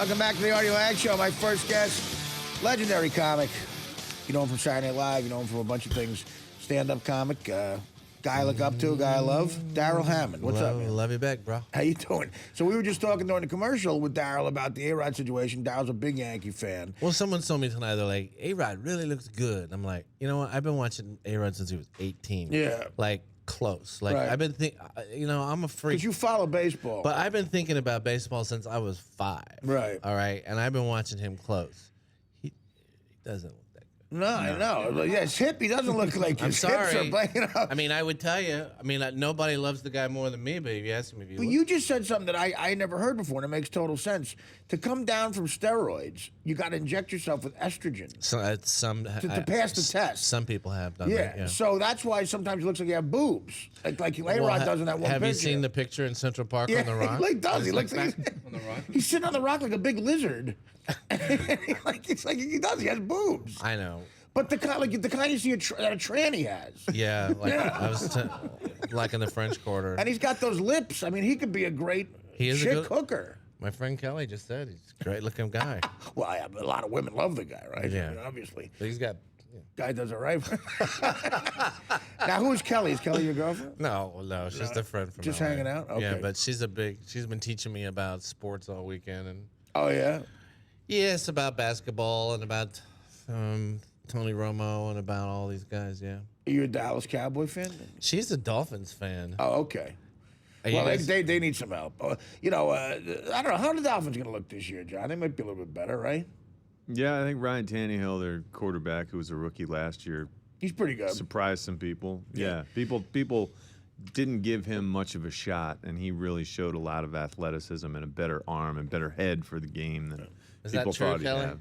Welcome back to the Artie Lange Show. My first guest, legendary comic. You know him from Saturday Night Live. You know him from a bunch of things. Stand-up comic. Guy I look up to, guy I love. Darrell Hammond. What's up, man? Love you back, bro. How you doing? So we were just talking during the commercial with Darrell about the A-Rod situation. Darrell's a big Yankee fan. Well, someone told me tonight, they're like, A-Rod really looks good. I'm like, you know what? I've been watching A-Rod since he was 18. Yeah. Like, close. Like, Right. I've been thinking, you know, I'm a freak. Because you follow baseball. But I've been thinking about baseball since I was 5. Right. All right? And I've been watching him close. He doesn't look that good. No, I know. Yeah, his hip, he doesn't look like I'm his hips sorry. are, but, you know. I mean, I would tell you. I mean, nobody loves the guy more than me, but if you ask him if you But you just said something that I never heard before, and it makes total sense. To come down from steroids, you got to inject yourself with estrogen so, to pass the test. Some people have done Yeah. that, yeah. So that's why sometimes it looks like you have boobs. Like A-Rod does in that one Have picture. you seen the picture in Central Park on the rock? He does. He looks like on the rock. he's sitting on the rock like a big lizard. It's like he does. He has boobs. I know. But the kind you see that a tranny has. Yeah, like I was like in the French Quarter. And he's got those lips. I mean, he could be a great chick hooker. My friend Kelly just said he's a great looking guy. Well, a lot of women love the guy, right? Yeah. I mean, obviously. But he's got. Guy does it right. Now, who is Kelly? Is Kelly your girlfriend? No, she's a friend from Just LA. hanging out? Okay. Yeah, but she's been teaching me about sports all weekend. And Oh, yeah? yes, about basketball and about Tony Romo and about all these guys, yeah. Are you a Dallas Cowboy fan? She's a Dolphins fan. Oh, okay. Well, they need some help. I don't know. How are the Dolphins going to look this year, John? They might be a little bit better, right? Yeah, I think Ryan Tannehill, their quarterback, who was a rookie last year, He's pretty good. surprised some people. Yeah, people didn't give him much of a shot, and he really showed a lot of athleticism and a better arm and better head for the game than Is that people true, thought he'd Kelly? have.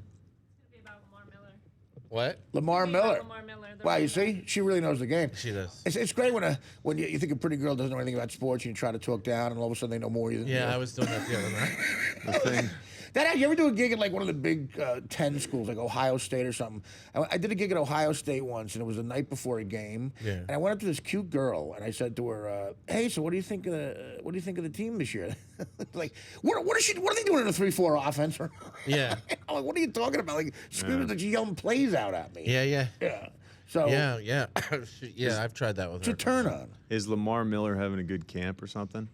What? Lamar Miller. Lamar Miller. Wow, you see? She really knows the game. She does. It's great when you think a pretty girl doesn't know anything about sports and you try to talk down and all of a sudden they know more than you. Yeah, I was doing that the other night. The thing. You ever do a gig at like one of the big 10 schools, like Ohio State or something? I did a gig at Ohio State once, and it was the night before a game. Yeah. And I went up to this cute girl, and I said to her, "Hey, so what do you think of the team this year?" Like, what are they doing in a 3-4 offense? Yeah. I'm like, what are you talking about? Like, screaming, like she's yelling plays out at me. Yeah. Yeah. So Yeah. Yeah, I've tried that with it's her. a turn on. Is Lamar Miller having a good camp or something?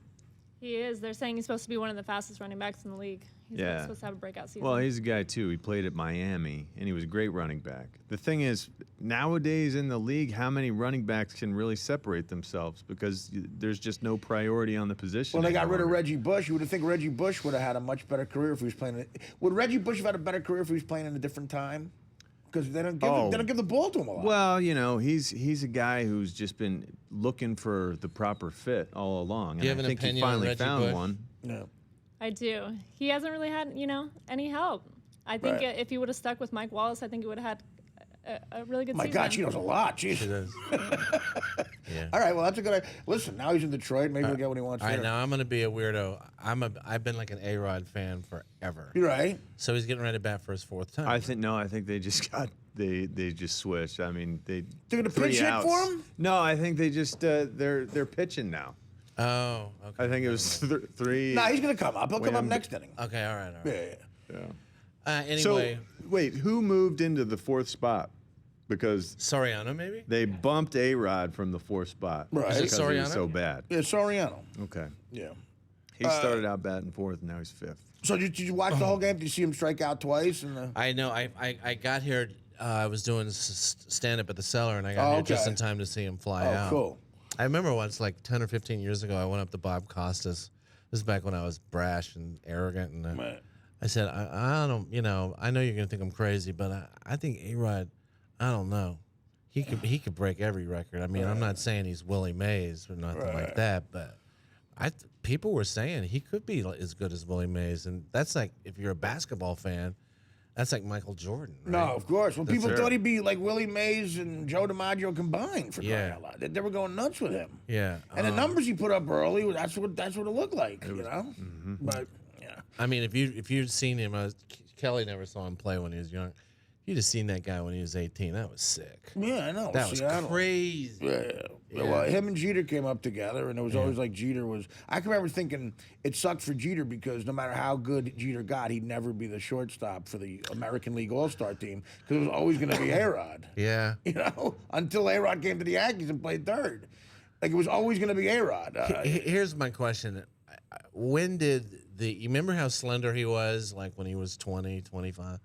He is. They're saying he's supposed to be one of the fastest running backs in the league. He's Yeah. supposed to have a breakout season. Well, he's a guy, too. He played at Miami, and he was a great running back. The thing is, nowadays in the league, how many running backs can really separate themselves? Because there's just no priority on the position. Well, they got rid of anymore. Reggie Bush. You would think Reggie Bush would have had a much better career if he was playing. Would Reggie Bush have had a better career if he was playing in a different time? Because they don't give the ball to him a lot. Well, you know, he's a guy who's just been looking for the proper fit all along. Do you And have I an think he opinion on finally Reggie found Bush? one. No. I do. He hasn't really had, any help. I think Right. if he would have stuck with Mike Wallace, I think he would have had a really good My season. God, she knows a lot. Jeez. She does. Yeah. All right, well, that's a good idea. Listen, now he's in Detroit. Maybe he'll get what he wants All right, there. now I'm gonna be a weirdo. I've been like an A-Rod fan forever. You're right. So he's getting ready to bat for his 4th time. I think they just got they just switched. I mean, They're gonna 3 pitch hit outs. for him? No, I think they just they're pitching now. Oh, okay. I think it was 3. No, he's going to come up. He'll come up Wham. next inning. Okay, all right. Yeah. Anyway, So wait, who moved into the 4th spot? Because Soriano maybe? they bumped A-Rod from the 4th spot. Right. Is it Because he was Soriano? so bad. Yeah, Soriano. Okay. Yeah. He started out batting 4th, and now he's 5th. So did you watch the whole game? Did you see him strike out twice? I know. I got here. I was doing stand up at the Cellar, and I got here just okay. in time to see him fly Oh, out. cool. I remember once, like 10 or 15 years ago, I went up to Bob Costas. This is back when I was brash and arrogant, and Right. I said, I don't, I know you're gonna think I'm crazy, but I think A-Rod, I don't know. He could break every record. I mean, I'm not saying he's Willie Mays or nothing like that, but people were saying he could be as good as Willie Mays, and that's like, if you're a basketball fan, that's like Michael Jordan. Right? No, of course. Well, people right. thought he'd be like Willie Mays and Joe DiMaggio combined for crying Yeah. out loud. They were going nuts with him. Yeah. And the numbers he put up early, that's what it looked like, you know? But, yeah. I mean, if you'd seen him, Kelly never saw him play when he was young. You'd have seen that guy when he was 18. That was sick. Yeah, I know. That was Seattle. crazy. Yeah. Well, him and Jeter came up together, and it was always like Jeter was. I can remember thinking it sucked for Jeter because no matter how good Jeter got, he'd never be the shortstop for the American League All-Star team because it was always going to be A-Rod. Yeah. You know, until A-Rod came to the Yankees and played third. Like, it was always going to be A-Rod. Here's my question. When did you remember how slender he was, like when he was 20, 25?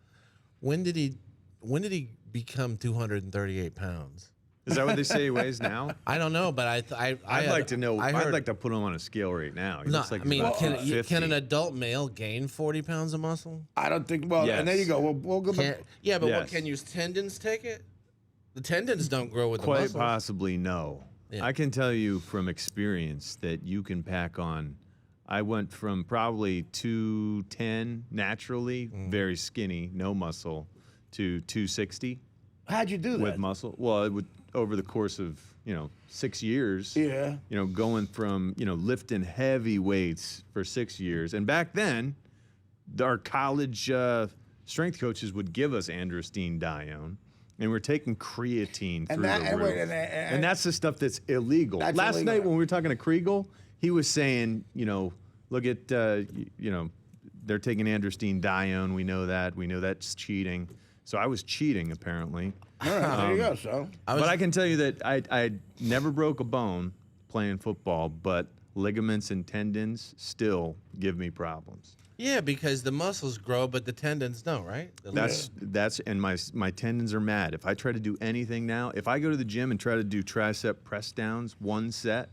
When did he become 238 pounds? Is that what they say he weighs now? I don't know, but I'd like to know. I'd like to put him on a scale right now. He No, looks like I mean, he's about 50. can an adult male gain 40 pounds of muscle? I don't think. Well, and there you go. We'll go back. Yeah, but Yes. can your tendons take it? The tendons don't grow with the Quite muscles. possibly no. Yeah. I can tell you from experience that you can pack on. I went from probably 210 naturally, very skinny, no muscle, to 260 How'd you do that? with muscle. Well, it would, over the course of 6 years. Yeah. Going from lifting heavy weights for 6 years, and back then, our college strength coaches would give us androstenedione. And we're taking creatine through the roof. And that's the stuff that's illegal. Last illegal. night when we were talking to Kriegel, he was saying, look at, they're taking androstenedione. We know that. We know that's cheating. So I was cheating, apparently. All right, there you go, so. But I can tell you that I never broke a bone playing football, but ligaments and tendons still give me problems. Yeah, because the muscles grow, but the tendons don't, right? And my tendons are mad. If I try to do anything now, if I go to the gym and try to do tricep press downs, one set,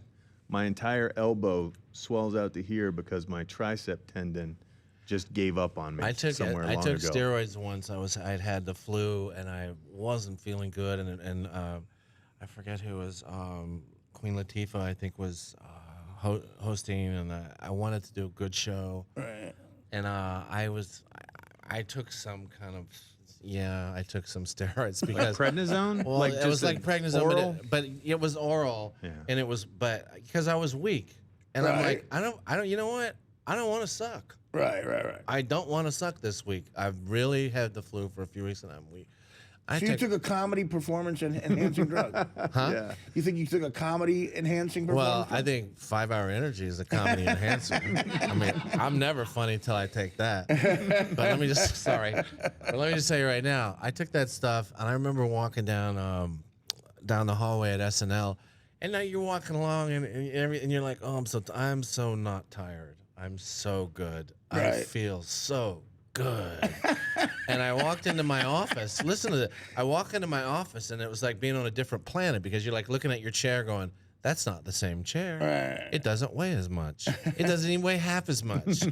my entire elbow swells out to here because my tricep tendon just gave up on me. I took somewhere long ago. steroids once. I'd had the flu and I wasn't feeling good, and I forget who was Queen Latifah, I think, was hosting, and I wanted to do a good show. Right. And I took some kind of, I took some steroids because Prednisone? well, it was like prednisone, oral? but it was oral, Yeah. and it was, but because I was weak, and I'm like, I don't, you know what? I don't want to suck. Right. I don't want to suck this week. I've really had the flu for a few weeks, and I'm weak. So you took a comedy performance enhancing drug? Huh? Yeah. You think you took a comedy enhancing performance? Well, I think 5 Hour Energy is a comedy enhancer. I mean, I'm never funny till I take that. But let me just say right now, I took that stuff, and I remember walking down the hallway at SNL, and now you're walking along, and you're like, oh, I'm so not tired. I'm so good. I Right. feel so good. And I walked into my office. Listen to that. I walk into my office, and it was like being on a different planet because you're like looking at your chair going, that's not the same chair. Right. It doesn't weigh as much. It doesn't even weigh half as much.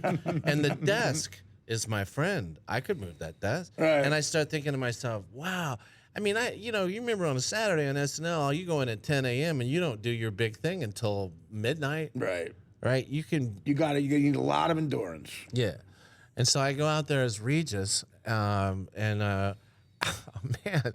And the desk is my friend. I could move that desk. Right. And I start thinking to myself, wow. I mean, you remember on a Saturday on SNL, you go in at 10 a.m. and you don't do your big thing until midnight. Right. Right? You need a lot of endurance. yeah. And so I go out there as Regis, and oh, man,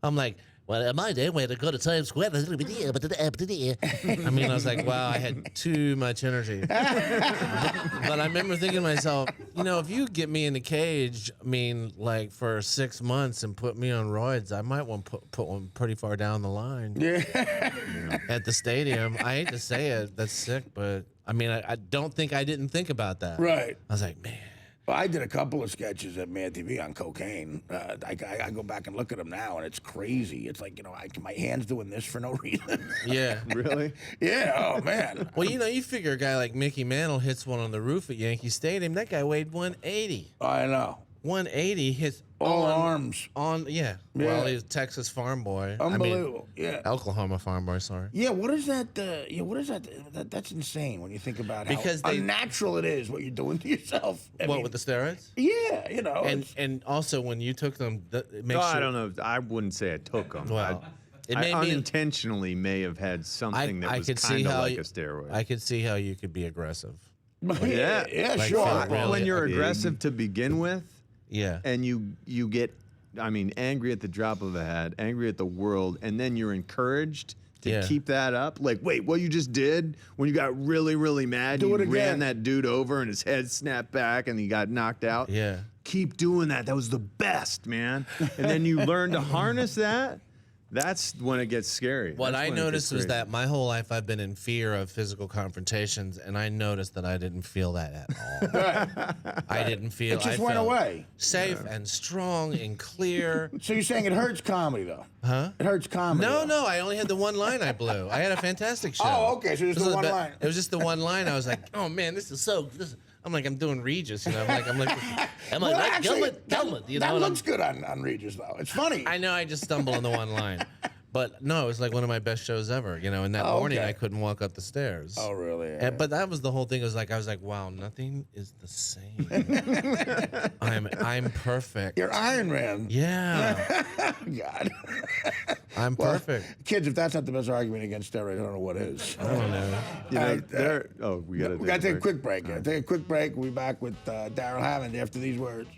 I'm like, well, my day, way to go to Times Square. I mean, I was like, wow, I had too much energy. But I remember thinking to myself, if you get me in the cage, like for 6 months and put me on roids, I might want to put one pretty far down the line. Yeah. At the stadium. I hate to say it, that's sick, but I mean, I don't think I didn't think about that. Right. I was like, man. Well, I did a couple of sketches at Mad TV on cocaine. I go back and look at them now, and it's crazy. It's like, my hand's doing this for no reason. Yeah. Really? Yeah, oh, man. Well, you figure a guy like Mickey Mantle hits one on the roof at Yankee Stadium. That guy weighed 180. I know. 180 hits All arms. Yeah. Well, he's a Texas farm boy. Unbelievable. Yeah. Oklahoma farm boy, sorry. Yeah, what is that? What is that? That's insane when you think about Because how unnatural it is what you're doing to yourself. I mean, with the steroids? Yeah, And also when you took them, it makes No, sure, I don't know. I wouldn't say I took them. Well, it I made me. unintentionally may have had something that was kind of like a steroid. I could see how you could be aggressive. yeah, Like, sure. really when you're big. aggressive to begin with, Yeah. and you get, angry at the drop of a hat, angry at the world, and then you're encouraged to keep that up. Like, wait, what you just did when you got really, really mad, Do you it again. ran that dude over and his head snapped back and he got knocked out. Yeah. keep doing that. That was the best, man. And then you learn to harness that. That's when it gets scary. What That's I when it gets noticed was crazy. that my whole life I've been in fear of physical confrontations, and I noticed that I didn't feel that at all. I didn't feel. It just I went felt away. safe and strong and clear. So you're saying it hurts comedy, though? Huh? It hurts comedy. No, though. no, I only had the one line I blew. I had a fantastic show. Oh, okay, so just This the was one the- line. It was just the one line. I was like, oh man, this is so. I'm like, I'm doing Regis, you know. I'm like, Well, actually, Gilbert, you know. that and I'm- looks good on Regis, though. It's funny. I know I just stumbled on the one line. But no, it was like one of my best shows ever, you know. And that morning okay. I couldn't walk up the stairs. Oh, really? And, but that was the whole thing. It was like I was like, wow, nothing is the same. I'm perfect. You're Iron Man. Yeah, God. I'm Well, perfect. Kids, if that's not the best argument against steroids, I don't know what is. I don't know. You know, All right, we got to We got to take a quick break. Take a quick break. We'll be back with Darrell Hammond after these words.